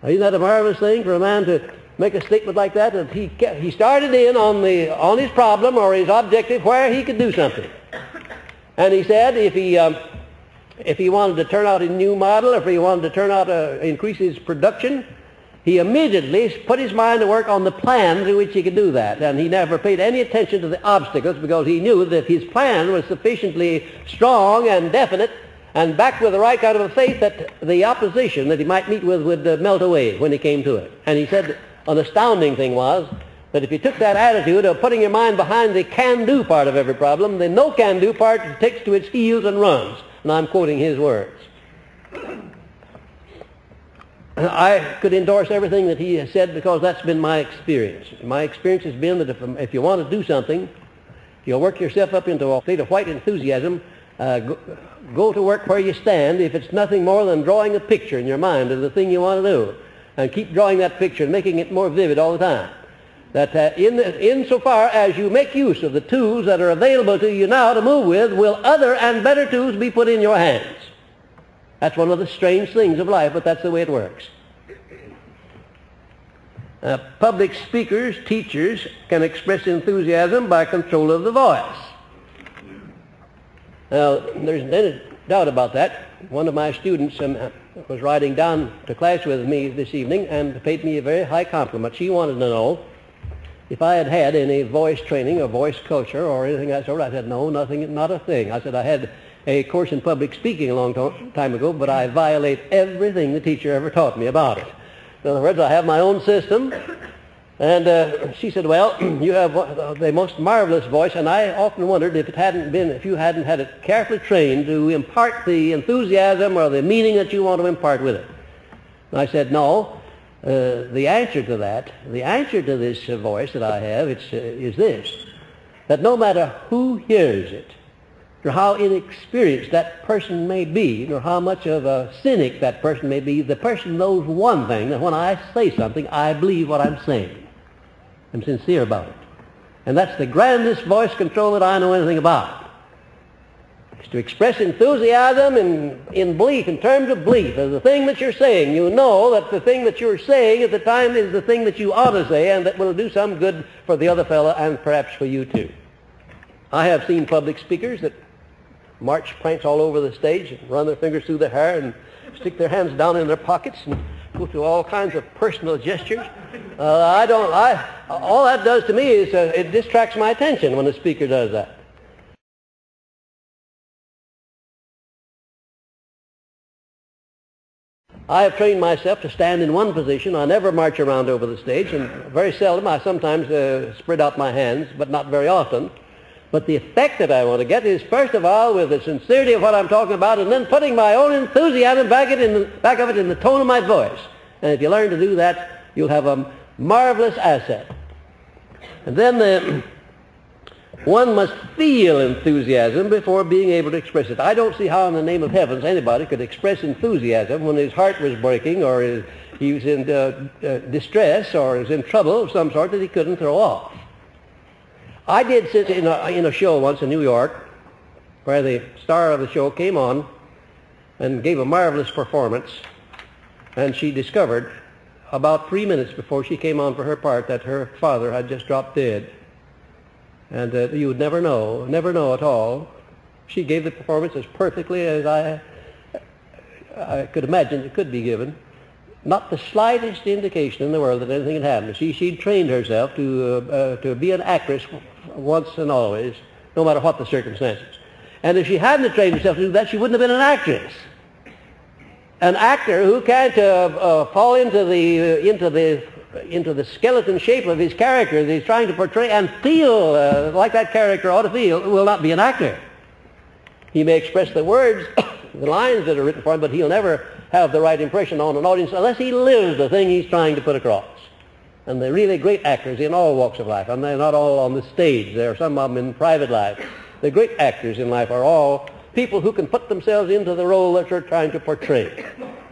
Isn't that a marvelous thing for a man to make a statement like that? That he started in on his problem or his objective where he could do something. And he said if he wanted to turn out a new model, if he wanted to turn out increase his production, he immediately put his mind to work on the plan through which he could do that. And he never paid any attention to the obstacles because he knew that if his plan was sufficiently strong and definite and backed with the right kind of a faith, that the opposition that he might meet with would melt away when he came to it. And he said an astounding thing was that if you took that attitude of putting your mind behind the can-do part of every problem, the no-can-do part takes to its heels and runs. And I'm quoting his words. I could endorse everything that he has said because that's been my experience. My experience has been that if you want to do something, you'll work yourself up into a state of white enthusiasm. Go to work where you stand if it's nothing more than drawing a picture in your mind of the thing you want to do. And keep drawing that picture and making it more vivid all the time. That insofar as you make use of the tools that are available to you now to move with, will other and better tools be put in your hands. That's one of the strange things of life, but that's the way it works. Public speakers, teachers, can express enthusiasm by control of the voice. Now, there's no doubt about that. One of my students was riding down to class with me this evening and paid me a very high compliment. She wanted to know if I had had any voice training or voice culture or anything of that sort. I said, no, nothing, not a thing. I said, I had a course in public speaking a long time ago, but I violate everything the teacher ever taught me about it. In other words, I have my own system. And she said, well, you have the most marvelous voice, and I often wondered if you hadn't had it carefully trained to impart the enthusiasm or the meaning that you want to impart with it. And I said, no. The answer to this voice that I have, is this, that no matter who hears it, or how inexperienced that person may be, or how much of a cynic that person may be, the person knows one thing, that when I say something, I believe what I'm saying. I'm sincere about it. And that's the grandest voice control that I know anything about. It's to express enthusiasm in belief, in terms of belief, as the thing that you're saying. You know that the thing that you're saying at the time is the thing that you ought to say and that will do some good for the other fellow and perhaps for you too. I have seen public speakers that march pranks all over the stage and run their fingers through their hair and stick their hands down in their pockets and go through all kinds of personal gestures. All that does to me is it distracts my attention when the speaker does that. I have trained myself to stand in one position. I never march around over the stage, and very seldom. I sometimes spread out my hands, but not very often. But the effect that I want to get is, first of all, with the sincerity of what I'm talking about, and then putting my own enthusiasm back of it in the tone of my voice. And if you learn to do that, you'll have a marvelous asset. And then one must feel enthusiasm before being able to express it. I don't see how in the name of heavens anybody could express enthusiasm when his heart was breaking or he was in distress or is in trouble of some sort that he couldn't throw off. I did sit in a show once in New York where the star of the show came on and gave a marvelous performance, and she discovered about 3 minutes before she came on for her part that her father had just dropped dead. And you would never know at all. She gave the performance as perfectly as I could imagine it could be given. Not the slightest indication in the world that anything had happened. She'd trained herself to be an actress once and always, no matter what the circumstances. And if she hadn't trained herself to do that, she wouldn't have been an actress. An actor who can't fall into the skeleton shape of his character that he's trying to portray and feel like that character ought to feel will not be an actor. He may express the words, the lines that are written for him, but he'll never have the right impression on an audience unless he lives the thing he's trying to put across. And the really great actors in all walks of life, and they're not all on the stage, there are some of them in private life. The great actors in life are all people who can put themselves into the role that they're trying to portray.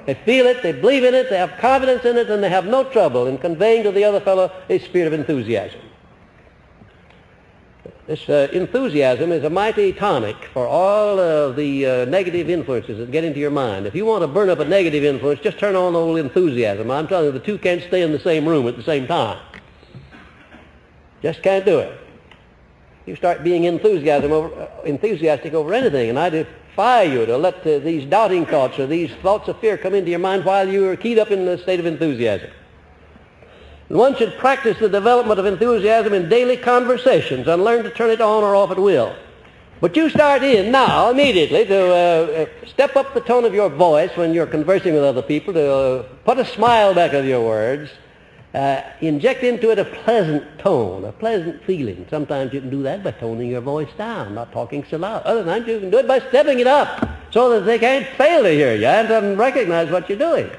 They feel it, they believe in it, they have confidence in it, and they have no trouble in conveying to the other fellow a spirit of enthusiasm. This enthusiasm is a mighty tonic for all of the negative influences that get into your mind. If you want to burn up a negative influence, just turn on a little enthusiasm. I'm telling you, the two can't stay in the same room at the same time. Just can't do it. You start being enthusiastic over anything, and I defy you to let these doubting thoughts or these thoughts of fear come into your mind while you are keyed up in the state of enthusiasm. And one should practice the development of enthusiasm in daily conversations and learn to turn it on or off at will. But you start in now, immediately, to step up the tone of your voice when you're conversing with other people, to put a smile back of your words, inject into it a pleasant tone, a pleasant feeling. Sometimes you can do that by toning your voice down, not talking so loud. Other times you can do it by stepping it up so that they can't fail to hear you and recognize what you're doing.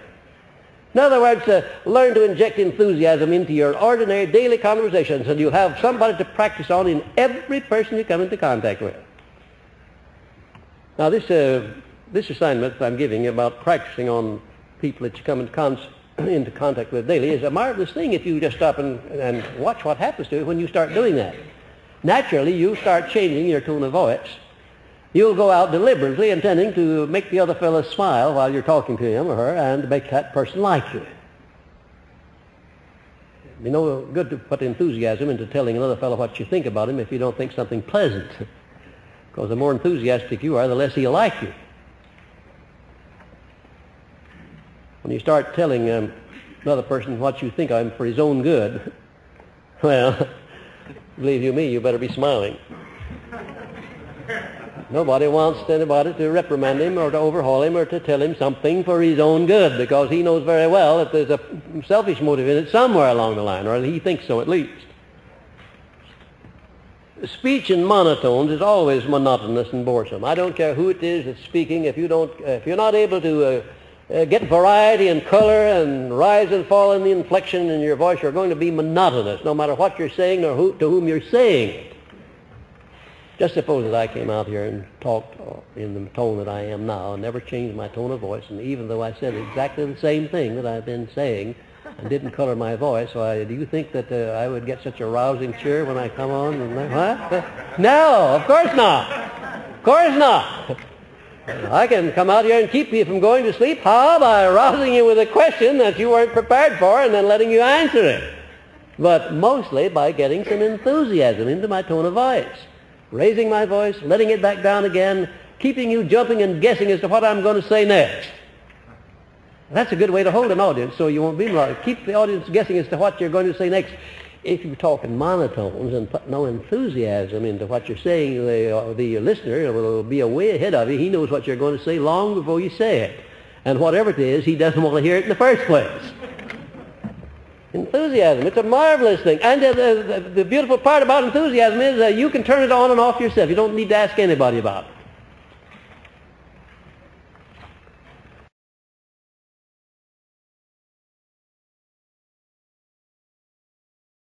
In other words, learn to inject enthusiasm into your ordinary daily conversations, and you'll have somebody to practice on in every person you come into contact with. Now, this assignment I'm giving you about practicing on people that you come into contact with daily is a marvelous thing if you just stop and watch what happens to you when you start doing that. Naturally, you start changing your tone of voice. You'll go out deliberately intending to make the other fellow smile while you're talking to him or her and make that person like you. It'd be no good to put enthusiasm into telling another fellow what you think about him if you don't think something pleasant. Because the more enthusiastic you are, the less he'll like you. When you start telling another person what you think of him for his own good, well, believe you me, you better be smiling. Nobody wants anybody to reprimand him or to overhaul him or to tell him something for his own good, because he knows very well that there's a selfish motive in it somewhere along the line, or he thinks so at least. Speech in monotones is always monotonous and boresome. I don't care who it is that's speaking. If you're not able to get variety and color and rise and fall in the inflection in your voice, you're going to be monotonous, no matter what you're saying or to whom you're saying it. Just suppose that I came out here and talked in the tone that I am now and never changed my tone of voice, and even though I said exactly the same thing that I've been saying and didn't color my voice, do you think that I would get such a rousing cheer when I come on? What? No, of course not. Of course not. I can come out here and keep you from going to sleep. How? By rousing you with a question that you weren't prepared for and then letting you answer it. But mostly by getting some enthusiasm into my tone of voice. Raising my voice, letting it back down again, keeping you jumping and guessing as to what I'm going to say next. That's a good way to hold an audience, so you won't be loud. Keep the audience guessing as to what you're going to say next. If you talk in monotones and put no enthusiasm into what you're saying, the listener will be way ahead of you. He knows what you're going to say long before you say it. And whatever it is, he doesn't want to hear it in the first place. Enthusiasm, it's a marvelous thing. And the beautiful part about enthusiasm is you can turn it on and off yourself. You don't need to ask anybody about it.